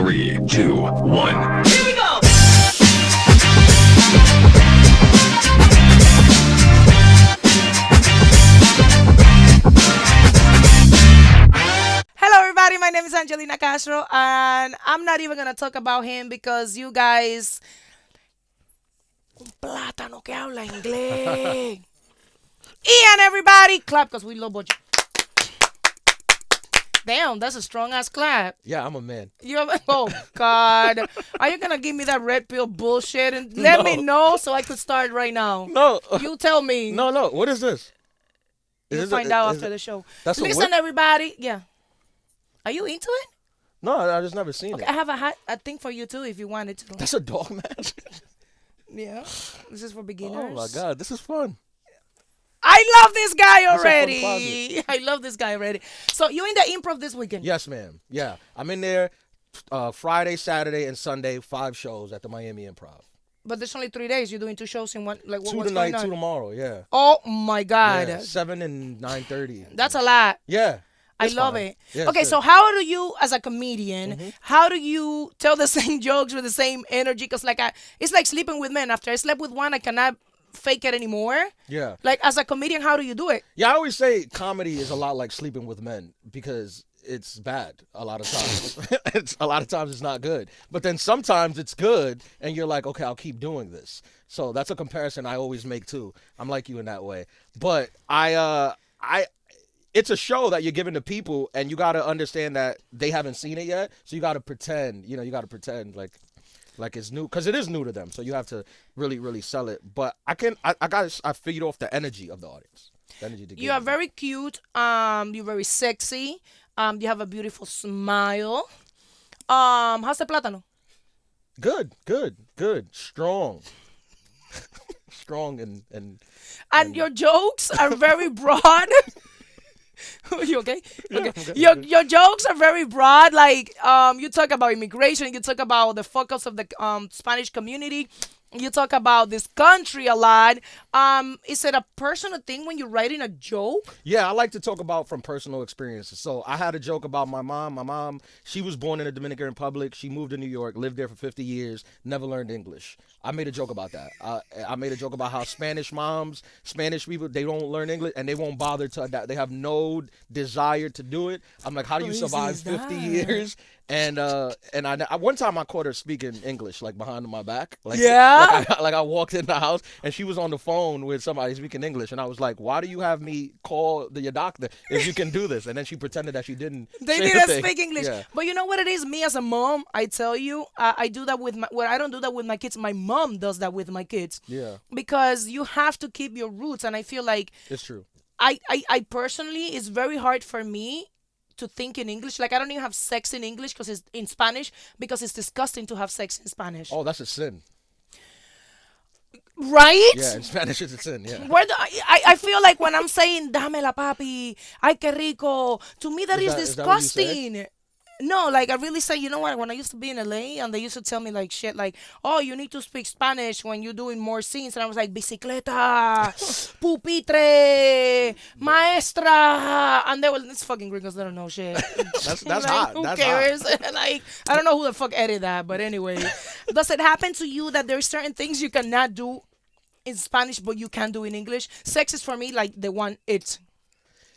3, 2, 1. Here we go. Hello everybody, my name is Angelina Castro and I'm not even gonna talk about him because you guys un plátano que habla inglés. Ian, everybody clap because we love you. Damn, that's a strong ass clap. Yeah, I'm a man. Oh God, are you gonna give me that red pill bullshit and let me know so I could start right now? No. You tell me. No. What is this? You'll find out after the show. That's Listen, everybody. Yeah. Are you into it? No, I just never seen Okay, it. I have a thing for you too if you wanted to. That's a dog match. Yeah. This is for beginners. Oh my God, this is fun. I love this guy This is a fun already. I love this guy already. So you in the improv this weekend? Yes, ma'am. Yeah, I'm in there Friday, Saturday, and Sunday. 5 shows at the Miami Improv. But there's only 3 days. You're doing 2 shows in one. Like 2 what's tonight, going on? 2 tomorrow. Yeah. Oh my God. Yeah, 7 and 9:30. That's a lot. Yeah. I it's love fine. it. Yeah, Okay, it's so good. how do you, as a comedian, how do you tell the same jokes with the same energy? Because it's like sleeping with men. After I slept with one, I cannot fake it anymore. Yeah. Like as a comedian, how do you do it? Yeah, I always say comedy is a lot like sleeping with men because it's bad a lot of times. A lot of times it's not good. But then sometimes it's good and you're like, okay, I'll keep doing this. So that's a comparison I always make too. I'm like you in that way. But it's a show that you're giving to people and you got to understand that they haven't seen it yet. So you got to pretend, you got to pretend like it's new because it is new to them. So you have to really, really sell it. But I figured off the energy of the audience. The energy to give You are them. very cute. You're very sexy. You have a beautiful smile. How's the plátano? Good. Strong. Strong And your jokes are very broad. You okay? Okay. Yeah, Your jokes are very broad. Like you talk about immigration. You talk about the focus of the Spanish community. You talk about this country a lot. Is it a personal thing when you're writing a joke? Yeah, I like to talk about from personal experiences. So I had a joke about my mom. My mom, she was born in the Dominican Republic. She moved to New York, lived there for 50 years, never learned English. I made a joke about that. I made a joke about how Spanish moms, Spanish people, they don't learn English and they won't bother to adapt. They have no desire to do it. I'm like, how do you Crazy survive is 50 that? years? And one time I caught her speaking English, like behind my back. Like, Yeah? Like I walked in the house and she was on the phone with somebody speaking English. And I was like, why do you have me call your doctor if you can do this? And then she pretended that she didn't. They say didn't anything. speak English. Yeah. But you know what it is? Me as a mom, I tell you, I do that with I don't do that with my kids. My mom does that with my kids. Yeah, Because you have to keep your roots. And I feel like it's true. I personally, it's very hard for me to think in English. Like I don't even have sex in English because it's in Spanish because it's disgusting to have sex in Spanish. Oh, that's a sin. Right? Yeah, in Spanish it's a sin. Yeah. I feel like when I'm saying dámela papi, ay que rico, to me that is Is that what you say? disgusting. No, like I really say, you know what? When I used to be in LA and they used to tell me like shit, like, oh, you need to speak Spanish when you're doing more scenes, and I was like, bicicleta, pupitre, maestra, and they were these fucking gringos. They don't know shit. That's Like, hot. Who That's cares? hot. Like, I don't know who the fuck edited that, but anyway, does it happen to you that there's certain things you cannot do in Spanish but you can do in English? Sex is for me like the one it.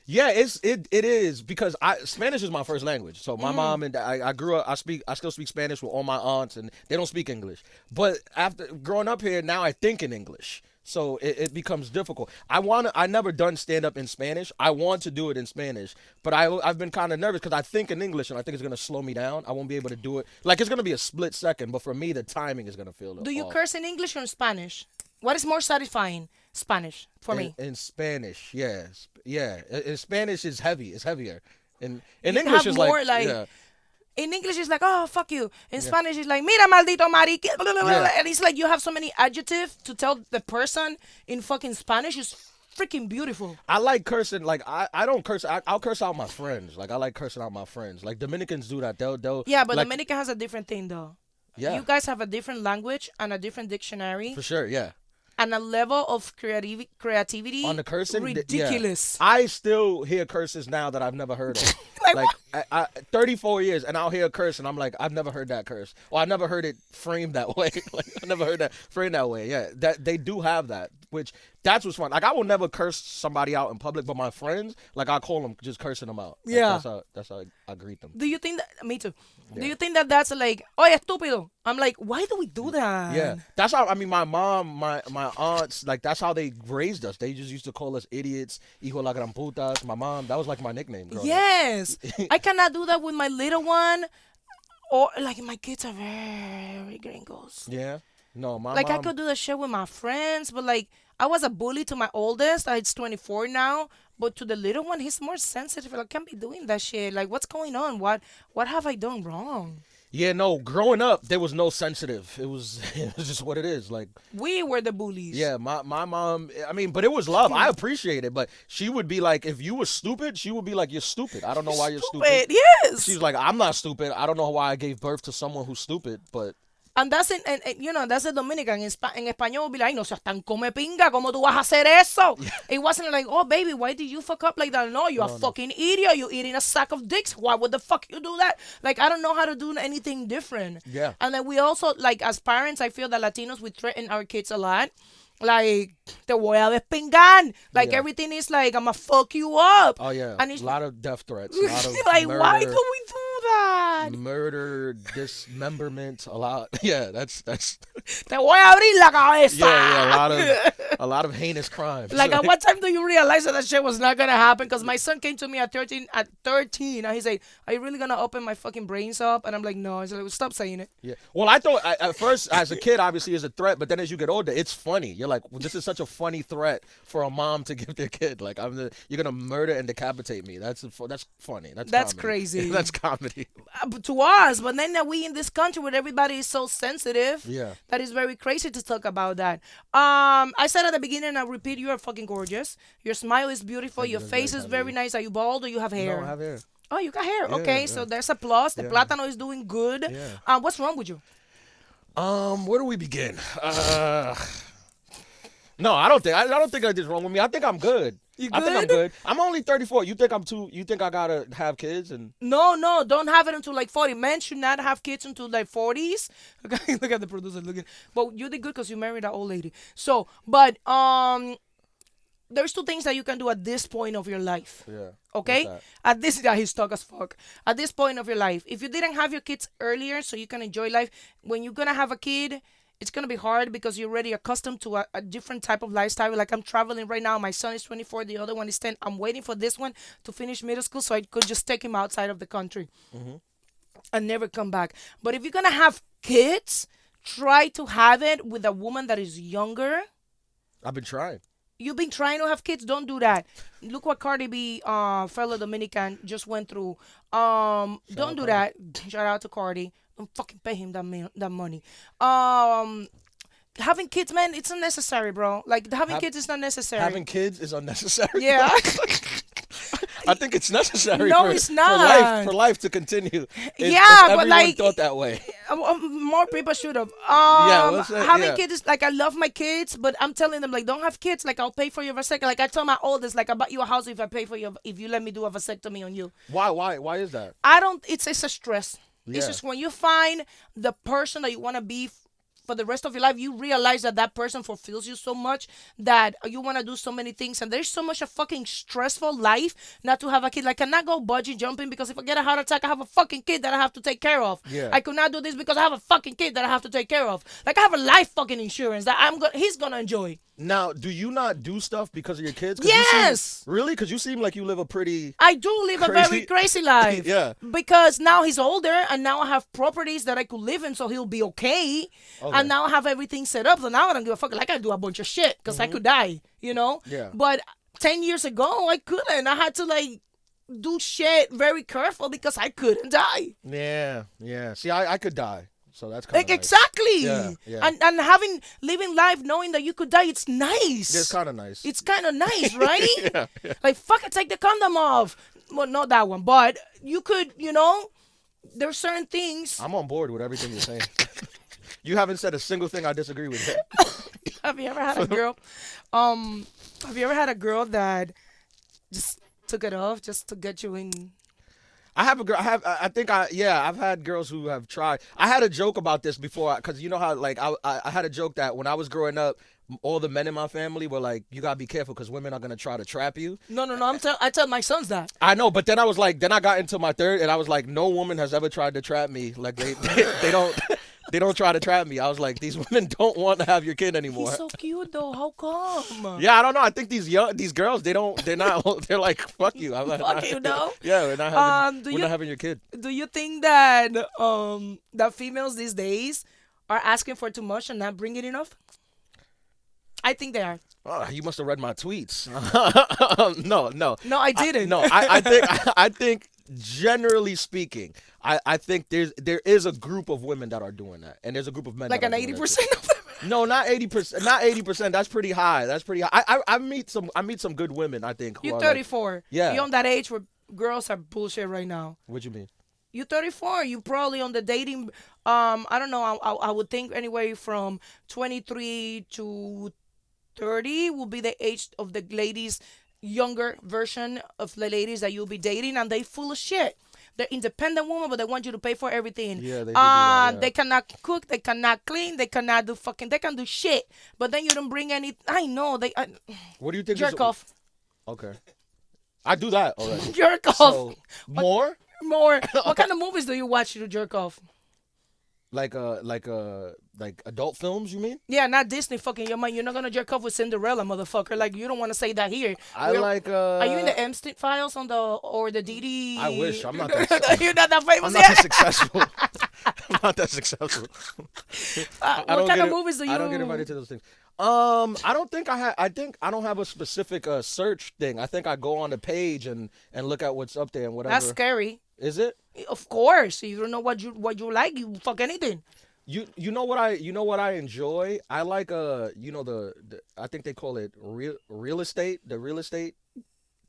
Yeah, it is because Spanish is my first language. So my mom and I grew up. I still speak Spanish with all my aunts, and they don't speak English. But after growing up here, now I think in English. So it becomes difficult. I never done stand up in Spanish. I want to do it in Spanish, but I've been kind of nervous because I think in English and I think it's gonna slow me down. I won't be able to do it. Like it's gonna be a split second, but for me the timing is gonna feel. Do you off. curse in English or in Spanish? What is more satisfying? Spanish for me. In Spanish, yes, yeah. In Spanish is heavy. It's heavier. In You English have is more, like like- yeah. In English, it's like, oh, fuck you. In Spanish, it's like, mira, maldito marique. Yeah. And it's like you have so many adjectives to tell the person in fucking Spanish. It's freaking beautiful. I like cursing. Like I don't curse. I'll curse out my friends. Like I like cursing out my friends. Like Dominicans do that. They'll Yeah, but like, Dominican has a different thing, though. yeah, You guys have a different language and a different dictionary. for sure. Yeah. and a level of creativity On the cursing, ridiculous. Yeah. I still hear curses now that I've never heard of. Like I 34 years, and I'll hear a curse, and I'm like, I've never heard that curse, or I never heard it framed that way. Like I never heard that framed that way. Yeah, that they do have that, which that's what's fun. Like I will never curse somebody out in public, but my friends, like I call them just cursing them out. Like, Yeah, that's how I greet them. do you think that? Me too. Do Yeah. you think that that's like, oh, estúpido? I'm like, why do we do that? Yeah, that's how. I mean, my mom, my aunts, like that's how they raised us. They just used to call us idiots, hijo de la gran putas. My mom, that was like my nickname. Growing up. Yes. I cannot do that with my little one, or like my kids are very gringos. Yeah. No, my Like mom. I could do that shit with my friends, but like I was a bully to my oldest. It's 24 now, but to the little one, he's more sensitive. Like, I can't be doing that shit. Like, what's going on? What have I done wrong? Yeah, no. Growing up, there was no sensitive. It was it was just what it is. Like, We were the bullies. yeah, my mom. I mean, but it was love. I appreciate it. But she would be like, if you were stupid, she would be like, you're stupid. I don't know why you're stupid. Yes. She's like, I'm not stupid. I don't know why I gave birth to someone who's stupid. But And that's that's the Dominican. En español, will be like, no seas tan come pinga, ¿cómo tú vas a hacer eso? It wasn't like, oh, baby, why did you fuck up like that? No, you're a fucking idiot. You're eating a sack of dicks. Why would the fuck you do that? Like, I don't know how to do anything different. Yeah. And then we also, like, as parents, I feel that Latinos, we threaten our kids a lot. Like, te voy a despingar. Like, Yeah. everything is like, I'm gonna fuck you up. oh yeah, And it's a lot of death threats. A lot of like, murder, why do we do that? murder, dismemberment. A lot. Yeah, that's. Te voy a abrir la cabeza. Yeah, a lot of heinous crimes. Like, at what time do you realize that shit was not gonna happen? Because my son came to me at 13, and he said, "Are you really gonna open my fucking brains up?" And I'm like, "No." I said, "Stop saying it." Yeah. Well, I thought at first, as a kid, obviously, it's a threat, but then as you get older, it's funny. You're like, well, this is such a funny threat for a mom to give their kid. Like, you're gonna murder and decapitate me. That's funny. That's comedy. crazy. That's comedy. To us, but then that we in this country where everybody is so sensitive, Yeah. that is very crazy to talk about that. I said at the beginning, and I repeat, you are fucking gorgeous. Your smile is beautiful. Thank you, Your that's face very is kind of very you. nice. Are you bald or you have hair? No, I have hair. Oh, you got hair. Yeah, Okay, yeah. so there's a plus. The Yeah. plátano is doing good. Yeah. What's wrong with you? Where do we begin? No, I don't think anything's wrong with me. I think I'm good. You I think I'm good? good. I'm only 34. You think I gotta have kids and No, don't have it until like 40. Men should not have kids until like 40s. Okay, look at the producer looking. But you did good because you married that old lady. So, but there's two things that you can do at this point of your life. yeah. Okay? What's At this, yeah, he's stuck as fuck. At this point of your life, if you didn't have your kids earlier so you can enjoy life, when you're gonna have a kid, it's gonna be hard because you're already accustomed to a different type of lifestyle. Like I'm traveling right now. My son is 24. The other one is 10. I'm waiting for this one to finish middle school so I could just take him outside of the country and never come back. But if you're gonna have kids, try to have it with a woman that is younger. I've been trying. You've been trying to have kids. Don't do that. Look what Cardi B, fellow Dominican, just went through. Don't do that. Shout out to Cardi. Don't fucking pay him that money. Having kids, man, it's unnecessary, bro. Like having kids is not necessary. Having kids is unnecessary. Yeah. I think it's necessary. No, for, it's not. For life to continue. Yeah, if but everyone like- thought that way. More people should have. let's say- Having yeah. kids is like I love my kids, but I'm telling them like don't have kids. Like I'll pay for your vasectomy. Like I tell my oldest, like I buy you a house if I pay for if you let me do a vasectomy on you. Why is that? I don't. It's a stress. It's Yeah. just when you find the person that you want to be for the rest of your life, you realize that person fulfills you so much that you want to do so many things, and there's so much a fucking stressful life not to have a kid. Like I cannot go bungee jumping because if I get a heart attack, I have a fucking kid that I have to take care of. Yeah. I could not do this because I have a fucking kid that I have to take care of. Like I have a life fucking insurance that he's gonna enjoy. Now, do you not do stuff because of your kids? Yes. Really? Because you seem like you live a pretty. I do live a very Crazy. crazy life. Yeah. Because now he's older and now I have properties that I could live in so he'll be okay. Okay. And now I have everything set up. So now I don't give a fuck. Like I do a bunch of shit because I could die, you know? Yeah. But 10 years ago, I couldn't. I had to like do shit very careful because I couldn't die. Yeah. See, I could die. So that's kind Like of exactly. Yeah. And living life knowing that you could die, it's nice. It's kind of nice. It's kind of nice, right? yeah. Like, fuck it, take the condom off. Well, not that one, but you could, there's certain things. I'm on board with everything you're saying. You haven't said a single thing I disagree with yet. Have you ever had a girl? Have you ever had a girl that just took it off just to get you in? I have a girl. I think I've had girls who have tried. I had a joke about this before because you know how like I had a joke that when I was growing up, all the men in my family were like, you gotta be careful because women are gonna try to trap you. No. I tell my sons that. I know, but then I was like, then I got into my third, and I was like, no woman has ever tried to trap me. Like they don't. They don't try to trap me. I was like, these women don't want to have your kid anymore. He's so cute though. How come? Yeah, I don't know. I think these girls, they're not. They're like, fuck you. I'm like, Fuck you, no. Yeah, we're not having your kid. Do you think that that females these days are asking for too much and not bringing enough? I think they are. Oh, you must have read my tweets. No. No, I didn't. I think generally speaking, I think there is a group of women that are doing that, and there's a group of men like that an are doing 80% of them. No, not 80%. Not 80%. That's pretty high. I meet some good women. I think. You're 34. Yeah. You're on that age where girls are bullshit right now. What you mean? You're 34. You probably on the dating. I don't know. I would think anyway from 23 to 30 will be the age of the ladies, younger version of the ladies that you'll be dating, and they full of shit. They're independent women, but they want you to pay for everything. Yeah, they do that, yeah. They cannot cook, they cannot clean, they cannot do they can do shit. But then you don't bring any. I know they. What do you think? Jerk off. Okay, I do that already. Jerk off. So, more. What kind of movies do you watch to jerk off? Like adult films, you mean? Yeah, not Disney fucking your mind. You're not gonna jerk off with Cinderella, motherfucker. Like you don't want to say that here. Are you in the Epstein files or the DD? I wish. I'm not that. You're not that famous I'm not yet. that successful. I'm not that successful. What kind of movies do you? I don't get invited to those things. I don't think I think I don't have a specific search thing. I think I go on the page and look at what's up there and whatever. That's scary. Is it? Of course. You don't know what you like. You fuck anything. You know what I enjoy? I like the I think they call it real estate, the real estate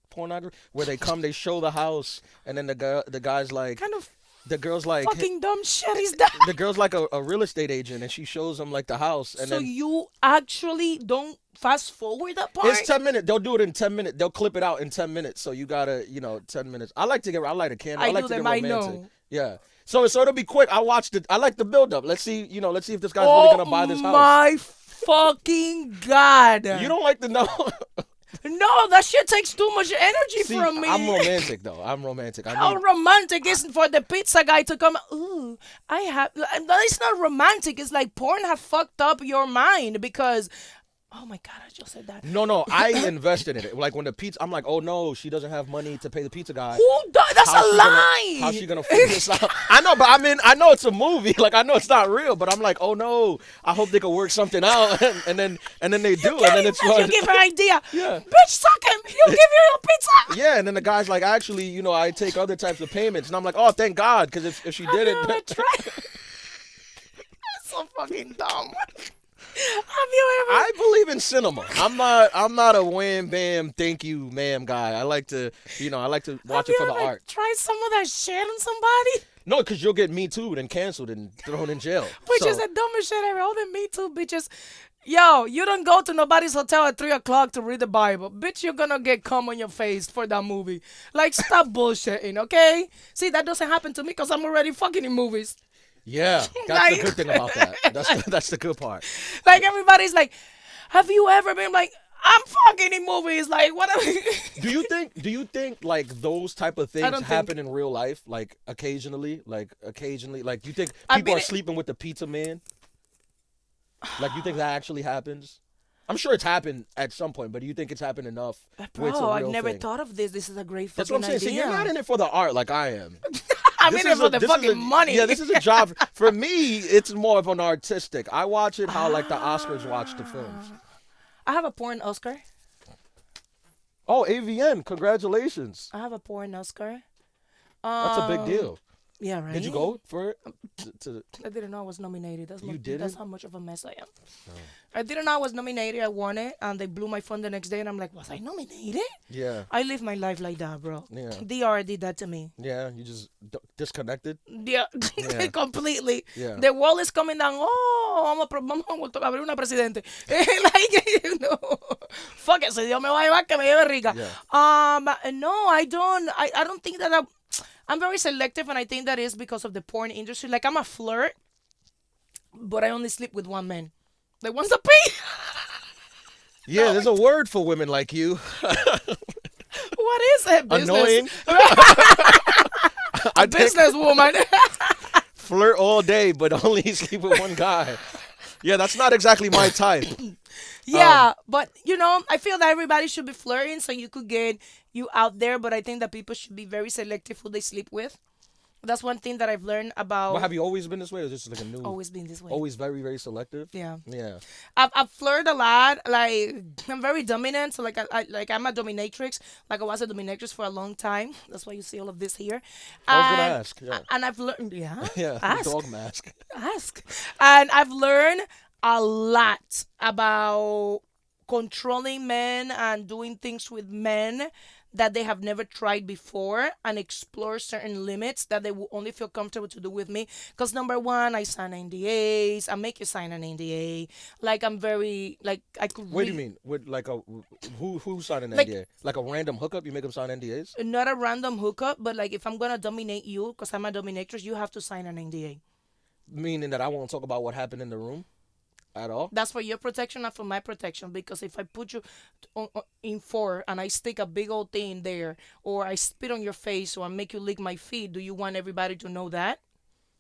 pornography, where they show the house and then the guy's like Kind of the girl's like fucking dumb shit is that? the girl's like a real estate agent and she shows him like the house and So then you actually don't fast forward that part? it's 10 minutes. They'll do it in 10 minutes. They'll clip it out in 10 minutes. So you gotta 10 minutes. I like a candle. I like to get romantic. know. Yeah. So it'll be quick. I like the build up. Let's see if this guy's really gonna buy this house. Oh my fucking God. You don't like to know. No, that shit takes too much energy See, from me. I'm romantic though. I'm romantic. How romantic is for the pizza guy to come? Ooh, it's not romantic. It's like porn have fucked up your mind because. Oh my God, I just said that. No, I invested in it. Like when the pizza, I'm like, oh no, she doesn't have money to pay the pizza guy. Who does? That's a lie. How's she gonna figure this out? I know, but I know it's a movie. Like I know it's not real, but I'm like, oh no, I hope they can work something out, and then they do, and then it's you give her idea. Yeah. Bitch, suck him. He'll give you your pizza. Yeah, and then the guy's like, actually, I take other types of payments, and I'm like, oh, thank God, because if she did it, That's so fucking dumb. Have you ever? I believe in cinema. I'm not a wham bam thank you ma'am guy. I like to watch it for the art. Try some of that shit on somebody? No, because you'll get Me Too'd and canceled and thrown in jail. Which is the dumbest shit ever. All the Me Too bitches. Yo, you don't go to nobody's hotel at 3 o'clock to read the Bible. Bitch, you're gonna get cum on your face for that movie. Like, stop bullshitting, okay? See, that doesn't happen to me because I'm already fucking in movies. Yeah, that's the good thing about that. That's the good part. Like, everybody's like, have you ever been like, I'm fucking in movies? Like, what? Do you think like those type of things happen in real life? Like occasionally? Like you think people are sleeping with the pizza man? Like, you think that actually happens? I'm sure it's happened at some point, but do you think it's happened enough? Bro, I've never thought of this. This is a great fucking That's what I'm saying. idea. See, you're not in it for the art like I am. I'm in it for the fucking money. Yeah, this is a job. For me, it's more of an artistic. I watch it how like the Oscars watch the films. I have a porn Oscar. Oh, AVN, congratulations. I have a porn Oscar. That's a big deal. Yeah, right. Did you go for it? I didn't know I was nominated. That's You That's didn't? how much of a mess I am. Oh. I didn't know I was nominated. I won it, and they blew my phone the next day, and I'm like, was I nominated? Yeah. I live my life like that, bro. Yeah. DR did that to me. Yeah. You just disconnected. Yeah, Yeah. completely. Yeah. The wall is coming down. Oh, vamos a abrir una presidente. Like, fuck it. Si Dios me va a llevar, que me lleve rica. Yeah. No, I don't. I don't think that I'm very selective, and I think that is because of the porn industry. Like, I'm a flirt, but I only sleep with one man. Like, once a pay. Yeah. There's a word for women like you. What is it? Business. Annoying. A businesswoman. Flirt all day, but only sleep with one guy. Yeah, that's not exactly my type. Yeah, but I feel that everybody should be flirting so you could get you out there. But I think that people should be very selective who they sleep with. That's one thing that I've learned about. But have you always been this way, or is this like a new? Always been this way. Always very, very selective. Yeah. Yeah. I've flirted a lot. Like, I'm very dominant. So like I'm a dominatrix. Like, I was a dominatrix for a long time. That's why you see all of this here. I was gonna ask. Yeah. And I've learned. Yeah. Yeah. Ask. Dog mask. Ask. And I've learned a lot about controlling men and doing things with men that they have never tried before, and explore certain limits that they will only feel comfortable to do with me. Because number one, I sign NDAs. I make you sign an NDA. Like, I'm very, like, I could What do you mean? With like who signed an Like- NDA? Like a random hookup? You make them sign NDAs? Not a random hookup, but like, if I'm gonna dominate you, because I'm a dominatrix, you have to sign an NDA. Meaning that I won't talk about what happened in the room at all. That's for your protection and for my protection. Because if I put you in four and I stick a big old thing there, or I spit on your face, or I make you lick my feet, do you want everybody to know that?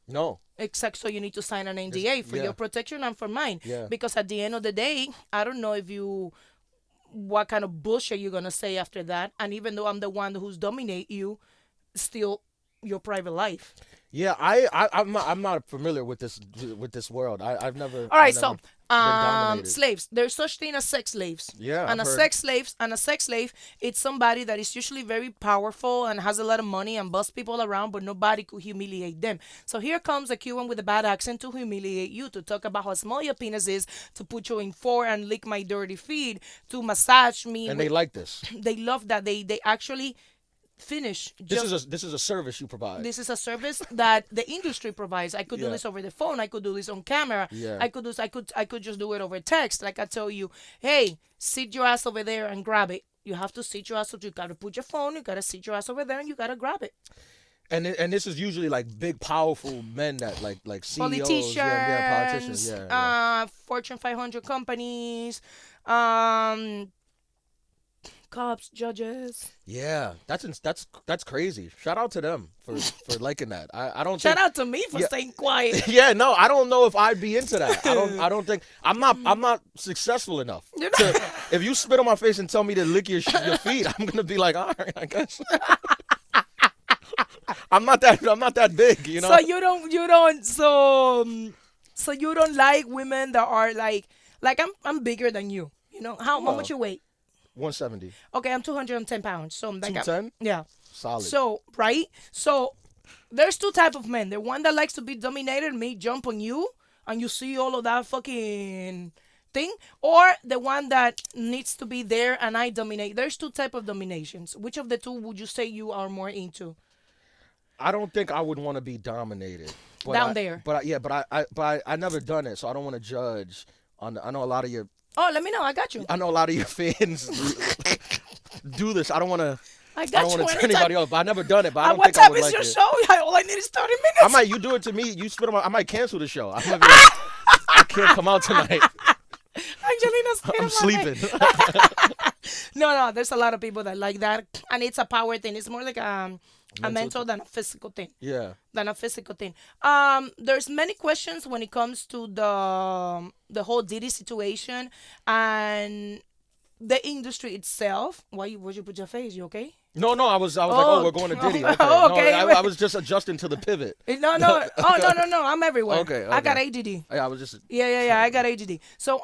No. Except so you need to sign an NDA for yeah. your protection and for mine. Yeah. Because at the end of the day, I don't know what kind of bullshit you're gonna say after that. And even though I'm the one who's dominate you, still your private life. Yeah, I'm not familiar with this world. I've never. All right, I've never been dominated. slaves. There's such thing as sex slaves. Yeah, and I've a heard. sex slave, it's somebody that is usually very powerful and has a lot of money and busts people around, but nobody could humiliate them. So here comes a Cuban with a bad accent to humiliate you, to talk about how small your penis is, to put you in four and lick my dirty feet, to massage me. And they like this. They love that. They actually finish. This is a service you provide. This is a service that the industry provides. I could do Yeah. this over the phone. I could do this on camera. Yeah. I could just do it over text. Like, I tell you, hey, sit your ass over there and grab it. You have to sit your ass over. You gotta put your phone. You gotta sit your ass over there and you gotta grab it. And this is usually like big, powerful men that like CEOs, Politicians, yeah, politicians, yeah. Fortune 500 companies, cops, judges. Yeah, that's crazy. Shout out to them for liking that. I don't Shout think, out to me for staying quiet. Yeah, no, I don't know if I'd be into that. I don't think I'm not successful enough. You're not- If you spit on my face and tell me to lick your feet, I'm gonna be like, all right, I guess. I'm not that big, you know. So you don't like women that are like I'm bigger than you. You know how Well, much you weigh? 170, Okay, I'm 210 pounds. So I'm like 210, yeah. solid. So right. So there's two type of men. The one that likes to be dominated, me jump on you, and you see all of that fucking thing, or the one that needs to be there and I dominate. There's two type of dominations. Which of the two would you say you are more into? I don't think I would want to be dominated. But Down there. But I never done it, so I don't want to judge. I know a lot of your Oh, let me know. I got you. fans do this. I don't want to. I I got don't you. want to turn Anytime. anybody off. But I never done it. But I don't What think I time would is like your it. show? All I need is 30 minutes. I might. You do it to me. You spit on my. I might cancel the show. I'm gonna be like, I can't come out tonight. Angelina's I'm sleeping. No, there's a lot of people that like that, and it's a power thing. It's more like a mental than a physical thing. Yeah. Than a physical thing. There's many questions when it comes to the whole Diddy situation and the industry itself. Would you put your face? You okay? No. I was like, oh, we're going to Diddy. Okay. Oh, okay. No, I was just adjusting to the pivot. No. Oh, no. I'm everywhere. Okay. I got ADD. Yeah, I was just. Yeah. I got ADD. So,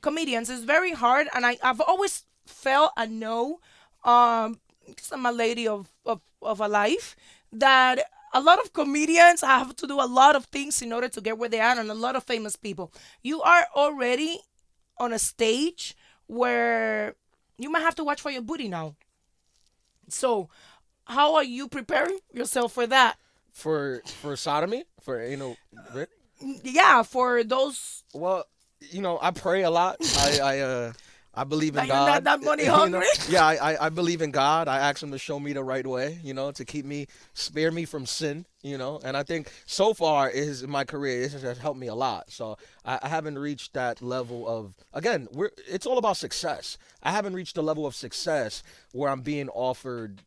comedians is very hard, and I've always felt a no. Because I'm a lady of a life that a lot of comedians have to do a lot of things in order to get where they are, and a lot of famous people. You are already on a stage where you might have to watch for your booty now. So, how are you preparing yourself for that? For sodomy, for Yeah, for those well, I pray a lot. I believe in that you're not God. that money You know? hungry. Yeah, I believe in God. I ask him to show me the right way, to keep me, spare me from sin, And I think so far in my career, this has helped me a lot. So I haven't reached that level of, again, it's all about success. I haven't reached the level of success where I'm being offered,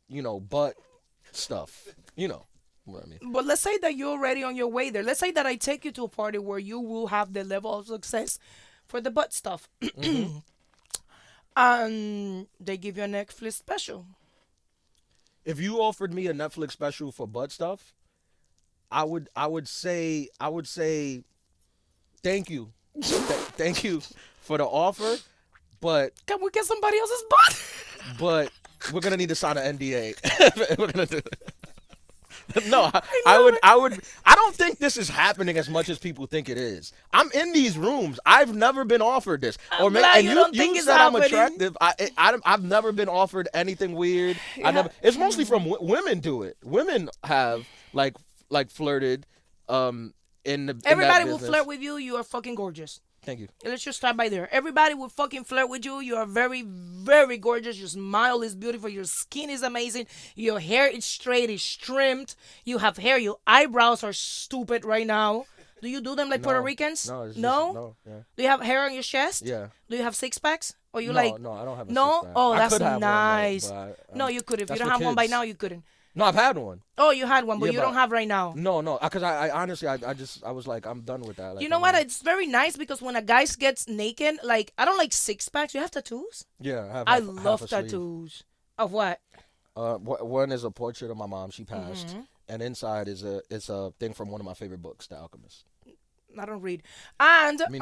butt stuff, what I mean. But let's say that you're already on your way there. Let's say that I take you to a party where you will have the level of success for the butt stuff. And they give you a Netflix special. If you offered me a Netflix special for butt stuff, I would say thank you. Thank you for the offer, but Can we get somebody else's butt? we're gonna need to sign an NDA. We're gonna do No, I don't think this is happening as much as people think it is. I'm in these rooms. I've never been offered this. I'm glad you don't think you it's said I'm happening. attractive. I've never been offered anything weird. Yeah. It's mostly from women do it. Women have like flirted in Everybody that will business. flirt with you. You are fucking gorgeous. Thank you. Let's just start by there. Everybody will fucking flirt with you. You are very, very gorgeous. Your smile is beautiful. Your skin is amazing. Your hair is straight, it's trimmed. You have hair. Your eyebrows are stupid right now. Do you do them like Puerto Ricans? No, it's just, No? no, yeah. Do you have hair on your chest? Yeah. Do you have six packs? Or you No, like? no, I don't have a No? six-pack. Oh, I that's could have nice. one, though, but No, you could. If you that's don't for have one by kids. now, you couldn't. No, I've had one. Oh, you had one, but Yeah, you but- don't have right now. No, because I honestly, I was like, I'm done with that. Like, You know I'm what? not- It's very nice because when a guy gets naked, like, I don't like six packs. You have tattoos? Yeah, I have. I half love a sleeve. tattoos. Of what? One is a portrait of my mom. She passed, Mm-hmm. and inside is a thing from one of my favorite books, The Alchemist. I don't read. And Me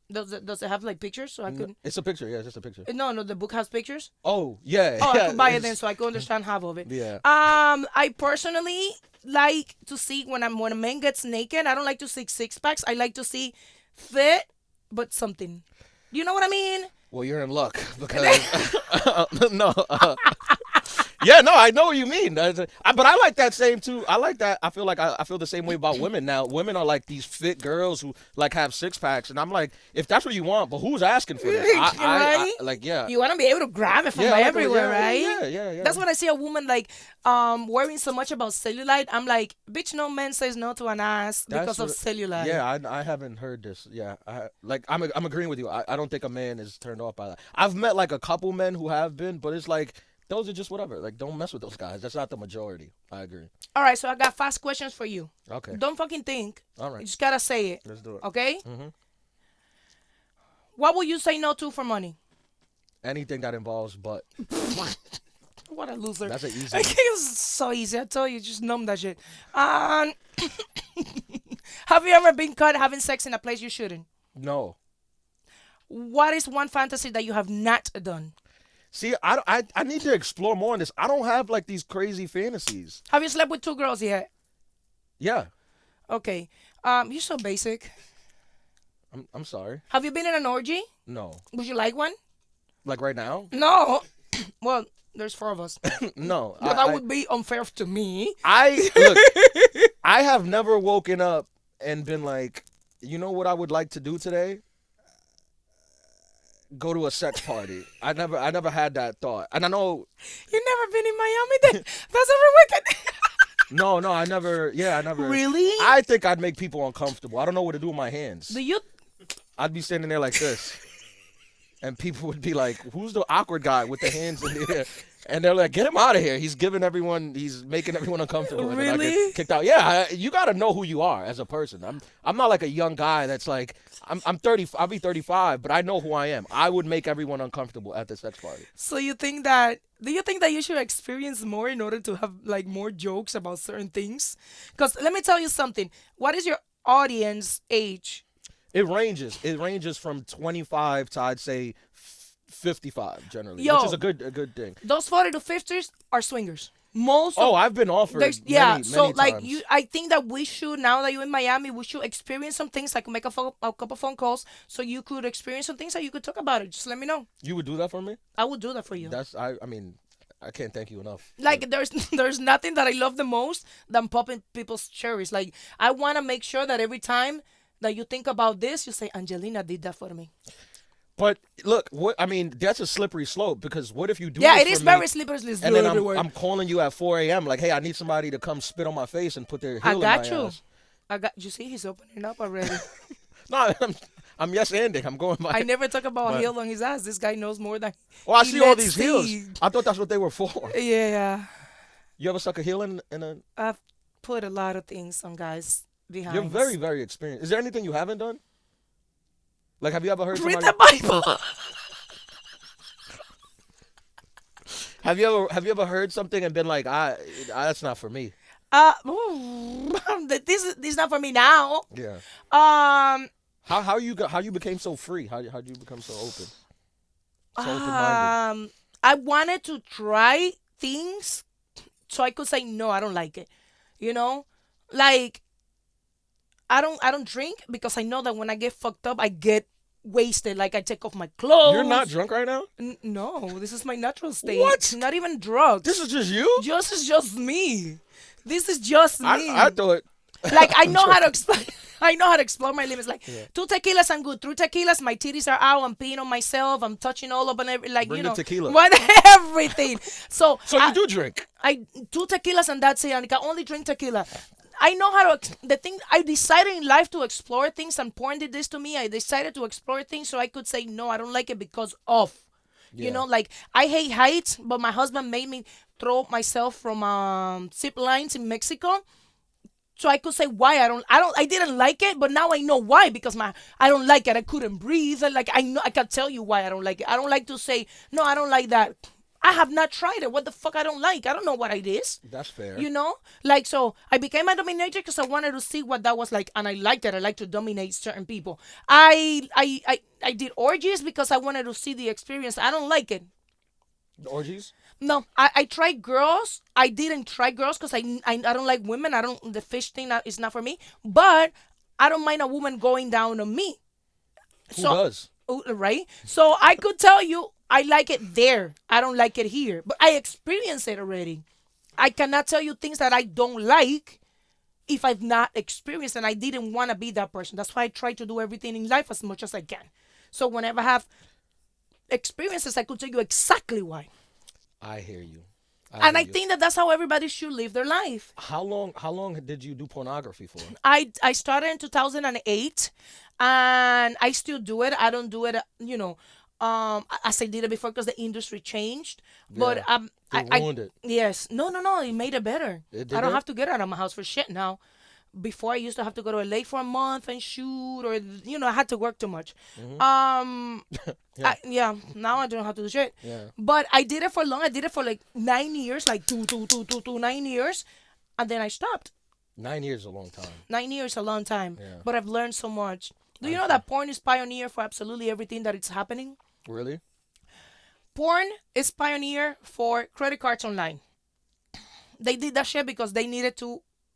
does it have like pictures so I could? It's a picture. Yeah, it's just a picture. No, the book has pictures. Oh yeah. Oh, yeah, I could buy it it's- then so I could understand half of it. Yeah. I personally like to see when a man gets naked. I don't like to see six packs. I like to see fit, but something. You know what I mean? Well, you're in luck because no. Yeah, no, I know what you mean. But I like that same too. I like that. I feel like I feel the same way about women now. Women are like these fit girls who like have six packs, and I'm like, if that's what you want, but who's asking for this? Right? Like, yeah. You want to be able to grab it from Yeah, I like it, everywhere, yeah, right? yeah. That's when I see a woman like worrying so much about cellulite. I'm like, bitch, no man says no to an ass because of cellulite. Yeah, I haven't heard this. Yeah, I'm agreeing with you. I don't think a man is turned off by that. I've met like a couple men who have been, but it's like those are just whatever. Like, don't mess with those guys. That's not the majority. I agree. All right, so I got fast questions for you. Okay. Don't fucking think. All right. You just gotta say it. Let's do it. Okay? Mhm. What will you say no to for money? Anything that involves butt. What a loser. That's an easy Like, one. it's so easy. I tell you, just numb that shit. Have you ever been caught having sex in a place you shouldn't? No. What is one fantasy that you have not done? See, I need to explore more on this. I don't have like these crazy fantasies. Have you slept with two girls yet? Yeah. Okay. You're so basic. I'm sorry. Have you been in an orgy? No. Would you like one? Like right now? No. Well, there's four of us. No. But that would be unfair to me. Look, I have never woken up and been like, you know what I would like to do today? Go to a sex party. I never had that thought. And I know You've never been in Miami then? That's every weekend. no, I never Really? I think I'd make people uncomfortable. I don't know what to do with my hands. Do you? I'd be standing there like this. And people would be like, who's the awkward guy with the hands in the air? And they're like, get him out of here. He's making everyone uncomfortable. And then I Really? get kicked out. Yeah, you got to know who you are as a person. I'm not like a young guy that's like, I'm 30, I'll be 35, but I know who I am. I would make everyone uncomfortable at the sex party. So do you think that you should experience more in order to have like more jokes about certain things? Because let me tell you something. What is your audience age? It ranges. It ranges from 25 to I'd say 55 generally, Yo. which is a good thing. Those 40 to 50s are swingers. Most Oh, of I've been offered. yeah, many, so many like times. I think that we should, now that you're in Miami, we should experience some things, like make a couple phone calls so you could experience some things that you could talk about it. Just let me know. You would do that for me? I would do that for you. That's I mean, I can't thank you enough. Like there's nothing that I love the most than popping people's cherries. Like I want to make sure that every time that you think about this, you say Angelina did that for me. But look, what I mean, that's a slippery slope because what if you do Yeah, this it is for me, very slippery. and then I'm calling you at 4 a.m. like, hey, I need somebody to come spit on my face and put their heel I in got my you. ass. I got you. See, he's opening up already. No, I'm yes ending. I'm going by. I never talk about But- heel on his ass. This guy knows more than. Well, I he see all lets these heels. see. I thought that's what they were for. Yeah, You ever suck a heel in a? I've put a lot of things on guys behind. You're very, very experienced. Is there anything you haven't done? Like, have you ever heard Read somebody? the Bible. Have you ever heard something and been like, that's not for me? This is not for me now. Yeah. Um, How you became so free? How you become so open? So open-minded. I wanted to try things so I could say no, I don't like it. You know, like I don't drink because I know that when I get fucked up, I get wasted. Like I take off my clothes. You're not drunk right now? No, this is my natural state. What? Not even drugs. This is just you? This is just me. This is just me. I thought. Like I know how to explain. I know how to explore my limits. Like 2 tequilas, I'm good. 3 tequilas, my titties are out. I'm peeing on myself. I'm touching all up and every, like Bring you the know, tequila. what everything. So You do drink? I 2 tequilas and that's it. And I can only drink tequila. I know how to. The thing I decided in life to explore things, and porn did this to me. I decided to explore things so I could say no, I don't like it because of. You Yeah. know, like I hate heights, but my husband made me throw myself from zip lines in Mexico. So I could say why I didn't like it, but now I know why, because I don't like it. I couldn't breathe. And like I know I can tell you why I don't like it. I don't like to say no, I don't like that. I have not tried it. What the fuck I don't like? I don't know what it is. That's fair. You know? Like so I became a dominatrix because I wanted to see what that was like, and I liked it. I like to dominate certain people. I did orgies because I wanted to see the experience. I don't like it. The orgies? No, I tried girls. I didn't try girls because I don't like women. The fish thing is not for me. But I don't mind a woman going down on me. Who does? Right? So I could tell you I like it there. I don't like it here. But I experienced it already. I cannot tell you things that I don't like if I've not experienced, and I didn't want to be that person. That's why I try to do everything in life as much as I can. So whenever I have experiences, I could tell you exactly why. I hear you. And I think that that's how everybody should live their life. How long did you do pornography for? I started in 2008, and I still do it. I don't do it, as I did it before because the industry changed. But It ruined it. Yes, no, it made it better. It did I don't that? have to get out of my house for shit now. Before I used to have to go to LA for a month and shoot, or I had to work too much. Now I don't have to do shit. Yeah. But I did it for long. I did it for like 9 years, like 9 years, and then I stopped. 9 years is a long time. 9 years a long time. Yeah. But I've learned so much. Do you know that porn is pioneer for absolutely everything that is happening? Really? Porn is pioneer for credit cards online. They did that shit because they needed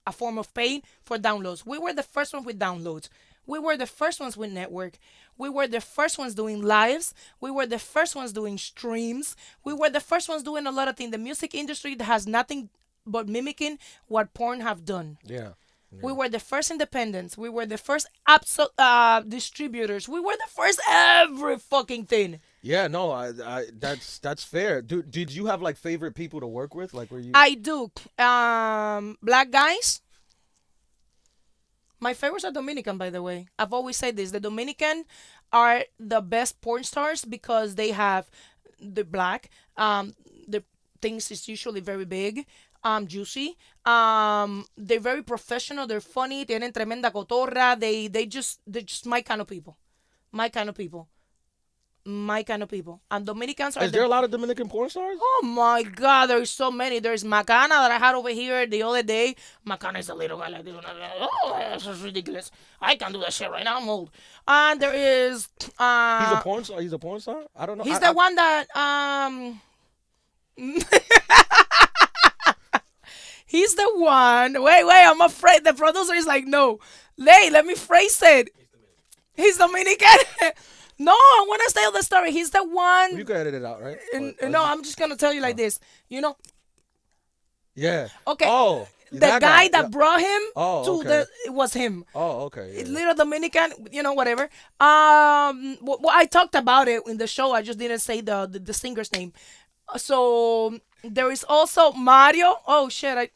a form of pay for downloads. We were the first ones with downloads. We were the first ones with network. We were the first ones doing lives. We were the first ones doing streams. We were the first ones doing a lot of things. The music industry has nothing but mimicking what porn have done. Yeah. We were the first independents. We were the first distributors. We were the first every fucking thing. Yeah, no, I that's fair. Did you have like favorite people to work with? Like, were you? I do. Black guys. My favorites are Dominican, by the way. I've always said this. The Dominican are the best porn stars because they have the black. The things is usually very big, juicy. They're very professional. They're funny. Tienen tremenda cotorra. They're just my kind of people. My kind of people. My kind of people. And Dominicans are. Is there a lot of Dominican porn stars? Oh my God, there's so many. There's Macana that I had over here the other day. Macana is a little guy like this. Oh, this is ridiculous. I can't do that shit right now. I'm old. And there is. He's a porn star. He's a porn star. I don't know. He's the one that He's the one. Wait, I'm afraid. The producer is like, no. Let me phrase it. He's Dominican. No, I want to tell the story. He's the one. You can edit it out, right? No, I'm just gonna tell you like this. You know, Yeah. okay. Oh, the that guy yeah. that brought him Oh, to okay. it was him. Oh, okay. Yeah. Little Dominican, whatever. Well, I talked about it in the show. I just didn't say the singer's name. So there is also Mario. Oh shit!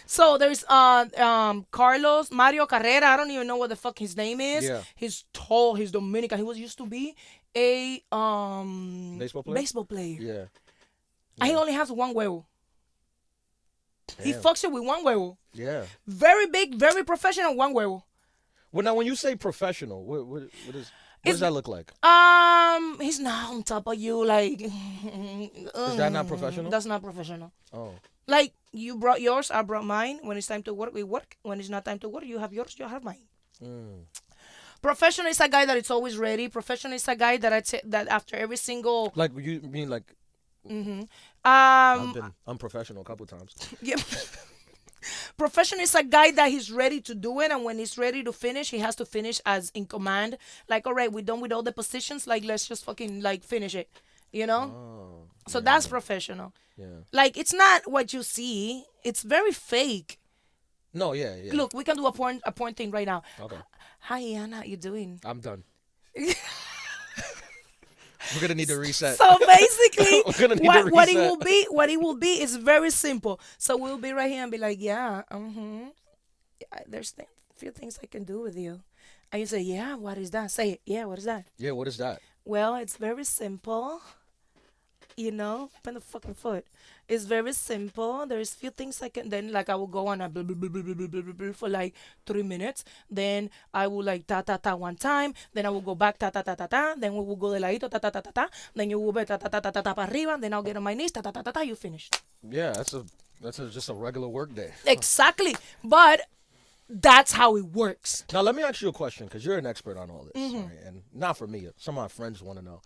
So there's Carlos Mario Carrera. I don't even know what the fuck his name is. Yeah. He's tall. He's Dominican. He was used to be a Baseball player? Yeah. And he only has one huevo. He Damn. fucks it with one huevo. Yeah. Very big, very professional one huevo. Well, now when you say professional, what does that look like? He's not on top of you like. Is that not professional? That's not professional. Oh. Like you brought yours, I brought mine. When it's time to work, we work. When it's not time to work, you have yours, you have mine. Professional is a guy that is always ready. Professional is a guy that after every single. Like you mean like? Mm-hmm. I've been unprofessional a couple times. Yeah. Professional is a guy that he's ready to do it, and when he's ready to finish, he has to finish as in command. Like, all right, we're done with all the positions. Like, let's just fucking like finish it. You know. Oh. So that's professional. Yeah. Like, it's not what you see. It's very fake. No. Yeah. Look, we can do a porn thing right now. Okay. Hi, Anna. How you doing? I'm done. We're gonna need to reset. So basically, We're gonna need to what it reset. will be is very simple. So we'll be right here and be like, yeah, there's few things I can do with you, and you say, yeah, what is that? Say it. Yeah, what is that? Yeah. What is that? Well, it's very simple. Open the fucking foot. It's very simple. There's few things I can. Then like I will go on a blah, blah, blah, blah, blah, blah, blah, blah, for like 3 minutes. Then I will like ta ta ta one time. Then I will go back ta ta ta ta ta. Then we will go de ladito ta ta ta ta ta. Then you will be ta ta ta ta ta ta para arriba. Then I'll get on my knees ta ta ta ta ta. You finished. Yeah. That's just a regular work day. Exactly. But that's how it works. Now let me ask you a question, because you're an expert on all this, right? And not for me. Some of my friends want to know.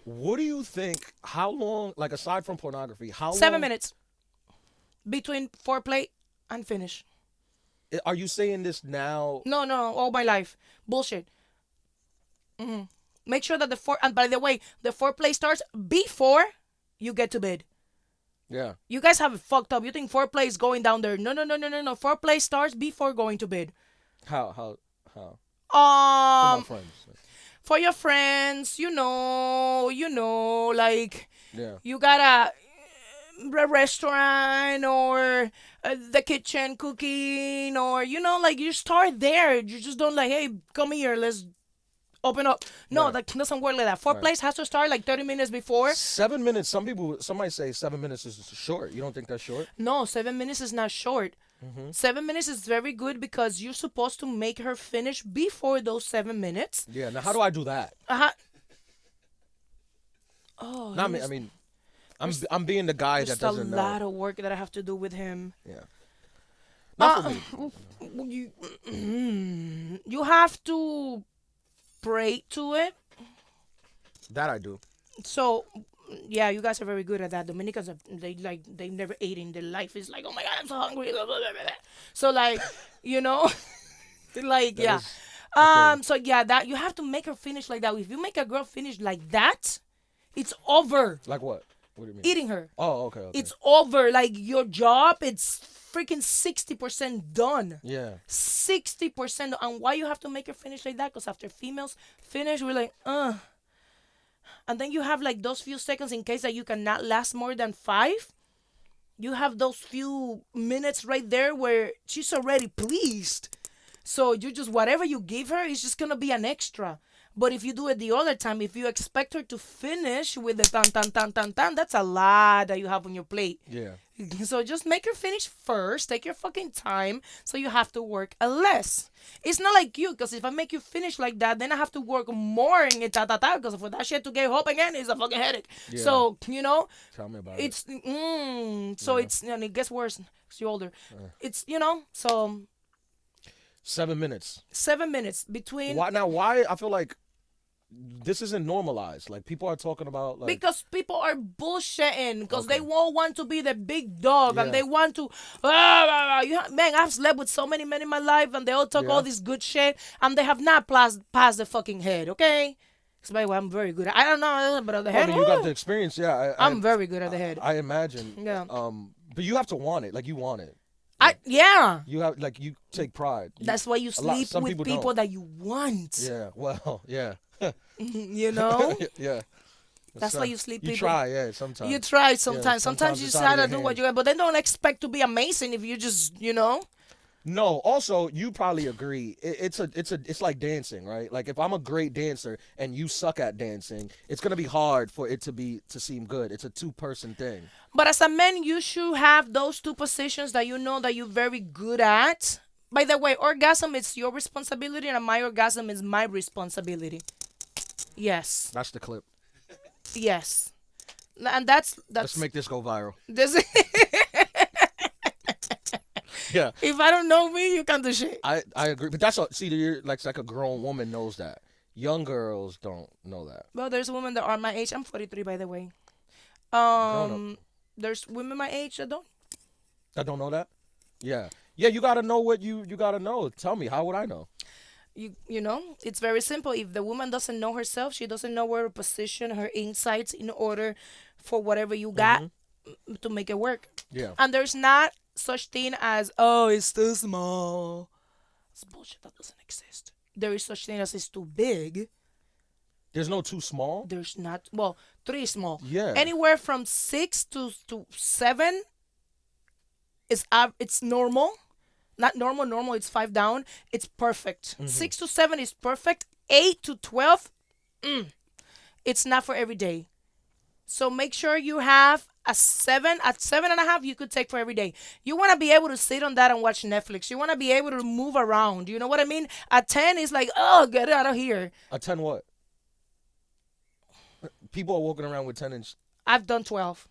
What do you think? How long? Like aside from pornography, how 7 long? minutes between foreplay and finish. Are you saying this now? No, all my life. Bullshit. Make sure that and by the way, the foreplay starts before you get to bed. Yeah. You guys have it fucked up. You think foreplay is going down there. No. Foreplay starts before going to bed. How? For my friends. For your friends, like Yeah. you got a restaurant or the kitchen cooking, or like you start there. You just don't like, hey, come here, let's open up. No, Right. that doesn't work like that. Foreplay has to start like 30 minutes before. 7 minutes. Somebody say 7 minutes is short. You don't think that's short? No, 7 minutes is not short. 7 minutes is very good because you're supposed to make her finish before those 7 minutes. Yeah. Now, how do I do that? Oh, Not me. I mean, I'm being the guy that there's doesn't a know. lot of work that I have to do with him. Yeah. Not for me. You have to pray to it. That I do. So, yeah, you guys are very good at that. Dominicans, they never ate in their life. It's like, oh my God, I'm so hungry. So like, like yeah. So yeah, that you have to make her finish like that. If you make a girl finish like that, it's over. Like what? What do you mean? Eating her. Oh, okay. It's over. Like your job, it's freaking 60% done. Yeah. 60%. And why you have to make her finish like that? Because after females finish, we're like, and then you have like those few seconds in case that you cannot last more than 5. You have those few minutes right there where she's already pleased. So you just, whatever you give her is just going to be an extra. But if you do it the other time, if you expect her to finish with the tan, tan, tan, tan, tan, that's a lot that you have on your plate. Yeah. So just make her finish first. Take your fucking time. So you have to work less. It's not like you, because if I make you finish like that, then I have to work more in it, because for that shit to get up again is a fucking headache. Yeah. So, Tell me about it's, it. so it's, and it gets worse because you're older. It's, so 7 minutes. 7 minutes between. Why I feel like this isn't normalized. Like people are talking about like Because people are bullshitting because Okay. they won't want to be the big dog and Yeah. they want to. Man, I've slept with so many men in my life and they all talk Yeah. all this good shit and they have not passed the fucking head, okay? So, by the way, I'm very good. I don't know, but at the I head, mean, you got woo, the experience, yeah. I'm very good at the head. I imagine. Yeah. But you have to want it. Like you want it. Yeah. You have like you take pride. That's why you sleep some with people people don't. that you want. Yeah. Well. Yeah. You know? Yeah. That's why you sleep You people. try. Yeah. Sometimes. You try sometimes. Sometimes sometimes you it's just out of gotta your do what hands. you got, but they don't expect to be amazing if you just, No. Also, you probably agree. It's like dancing, right? Like if I'm a great dancer and you suck at dancing, it's gonna be hard for it to seem good. It's a 2-person thing. But as a man, you should have those 2 positions that you know that you're very good at. By the way, orgasm is your responsibility and my orgasm is my responsibility. Yes. That's the clip. Yes. And that's Let's make this go viral. this, Yeah. if I don't know me, you can't do shit. I agree, but that's see, you're like a grown woman knows that. Young girls don't know that. Well, there's women that are my age. I'm 43, by the way. Grown There's women my age that don't. I don't know that. Yeah, you gotta know what you gotta know. Tell me, how would I know? You know, it's very simple. If the woman doesn't know herself, she doesn't know where to position her insights in order for whatever you got to make it work. Yeah, And there's not such thing as, oh, it's too small. It's bullshit. That doesn't exist. There is such thing as it's too big. there's no too small. There's not. Well, 3 is small. Yeah, Anywhere from 6 to 7 is it's normal. Not normal. Normal, it's 5 down. It's perfect. 6 to 7 is perfect. 8 to 12, it's not for every day. So make sure you have a 7. At 7.5, you could take for every day. You want to be able to sit on that and watch Netflix. You want to be able to move around. You know what I mean? At 10, it's like, oh, get out of here. a 10 what? People are walking around with 10-inch. I've done 12.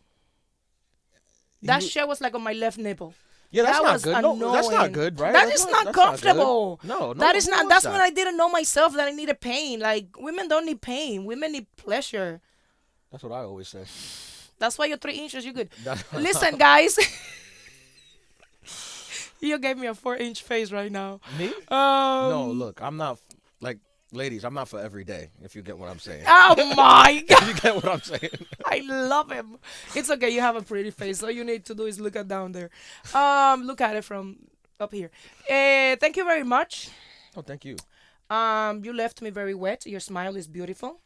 That You- shit was like on my left nipple. Yeah, that's That not was good. No, that's not annoying. good, right? That That's is not that's comfortable. good. No, That is who not. wants That's that? when I didn't know myself that I needed pain. Like women don't need pain. Women need pleasure. That's what I always say. That's why you're 3 inches. You good. That- Listen, guys. You gave me a 4-inch face right now. Me? Um, No, look, I'm not like ladies. I'm not for every day. If you get what I'm saying. Oh my God. If you get what I'm saying. I love him. It's okay. You have a pretty face. All you need to do is look at down there. Look at it from up here. Thank you very much. Oh, thank you. You left me very wet. Your smile is beautiful.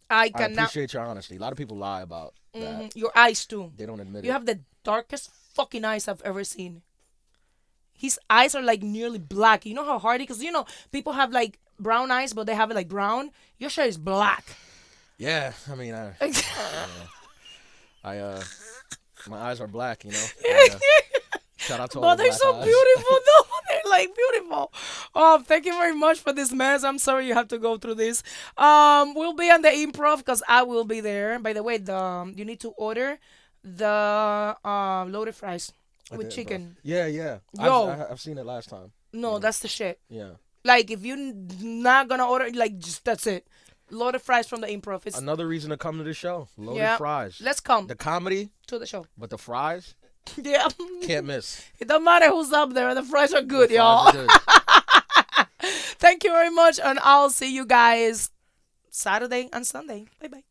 I I cannot. appreciate your honesty. A lot of people lie about that. Your eyes too. They don't admit You it. have the darkest fucking eyes I've ever seen. His eyes are like nearly black. You know how hard it? Because you know people have like brown eyes, but they have it like brown. Your shit is black. Yeah, I mean, my eyes are black, you know. Shout out to all But the they're black so eyes. beautiful, though. They're like beautiful. Thank you very much for this mess. I'm sorry you have to go through this. We'll be on the improv because I will be there. By the way, you need to order the loaded fries At with the improv. chicken. Yeah. Yo. I've seen it last time. No, that's the shit. Yeah. Like if you're not gonna order, like just that's it. Loaded fries from the improv. It's, Another reason to come to the show. Loaded Yeah. fries. let's come The comedy, to the show. but the fries Yeah. can't miss. It don't matter who's up there. The fries are good, The y'all. fries are good. Thank you very much, and I'll see you guys Saturday and Sunday. Bye bye.